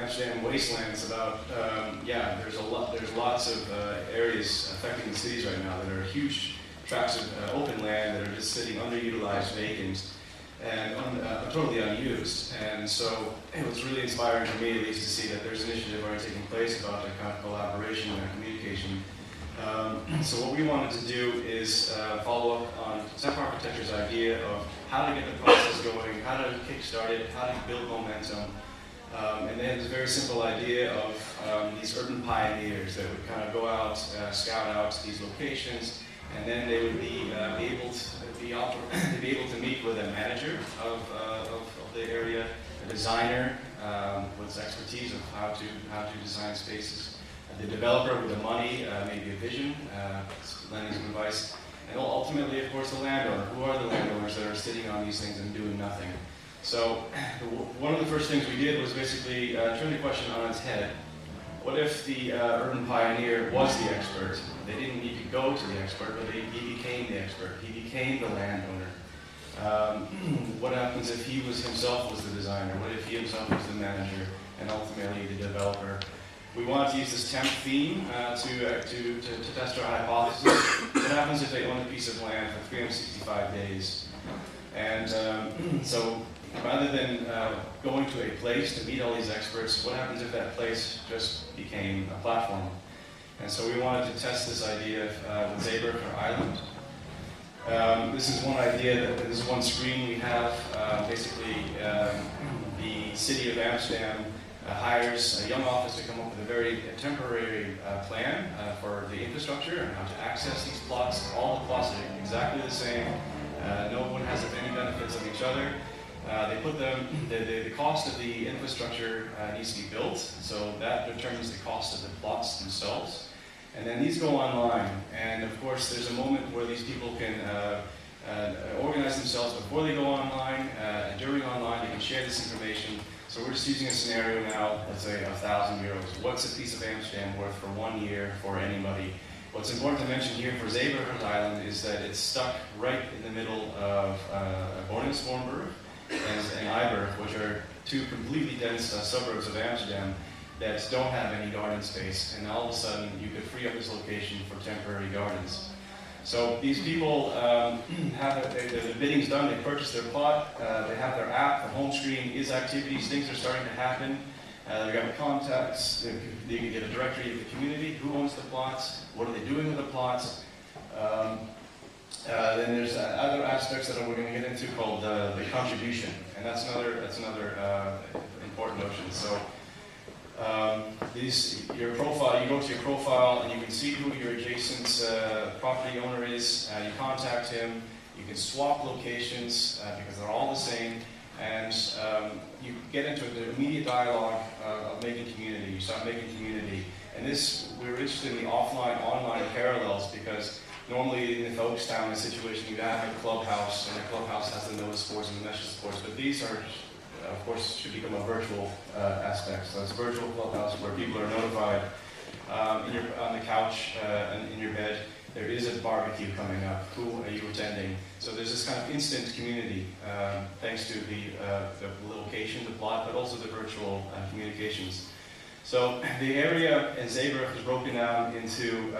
Amsterdam wasteland. It's about, yeah, there's lots of areas affecting the cities right now that are huge tracts of open land that are just sitting underutilized, vacant, and totally unused. And so it was really inspiring for me, at least, to see that there's an initiative already taking place about that kind of collaboration and communication. So what we wanted to do is follow up on Templot Architecture's idea of how to get the process going, how to kickstart it, how to build momentum. And they had this very simple idea of these urban pioneers that would kind of go out, scout out these locations, and then they would be able to meet with a manager of the area, a designer with expertise of how to design spaces, the developer with the money, maybe a vision, lending some advice, and ultimately, of course, the landowner. Who are the landowners that are sitting on these things and doing nothing? So one of the first things we did was basically turn the question on its head. What if the urban pioneer was the expert? They didn't need to go to the expert, but he became the expert. He became the landowner. What happens if he himself was the designer? What if he himself was the manager and ultimately the developer? We wanted to use this temp theme to test our hypothesis. What happens if they own a piece of land for 365 days? And so rather than going to a place to meet all these experts, what happens if that place just became a platform? And so we wanted to test this idea with Zeeburger Island. This is one idea, this is one screen we have. Basically, the city of Amsterdam hires a young office to come up with a very temporary plan for the infrastructure and how to access these plots. All the plots are exactly the same. No one has any benefits of each other. They put them, the cost of the infrastructure needs to be built, so that determines the cost of the plots themselves. And then these go online, and of course there's a moment where these people can organize themselves before they go online, and during online they can share this information. So we're just using a scenario now, let's say €1,000. What's a piece of Amsterdam worth for 1 year for anybody? What's important to mention here for Zeeburger Island is that it's stuck right in the middle of Borningsvormburg and Eiburg, which are two completely dense suburbs of Amsterdam that don't have any garden space, and all of a sudden you could free up this location for temporary gardens. So these people the bidding's done, they purchase their plot, they have their app, the home screen is activities, things are starting to happen. They've got contacts, they can get a directory of the community, who owns the plots, what are they doing with the plots. Then there's other aspects that we're going to get into called the contribution, and that's another important notion. So your profile, you go to your profile and you can see who your adjacent property owner is. You contact him. You can swap locations because they're all the same, and you get into the immediate dialogue of making community. You start making community, and we're interested in the offline-online parallels because normally in the Folkestown situation you have a clubhouse, and the clubhouse has the notice boards and the message boards, but these are, of course, should become a virtual aspect. So it's a virtual clubhouse where people are notified on the couch and in your bed. There is a barbecue coming up. Who are you attending? So there's this kind of instant community thanks to the location, the plot, but also the virtual communications. So the area in Zeeburg is broken down into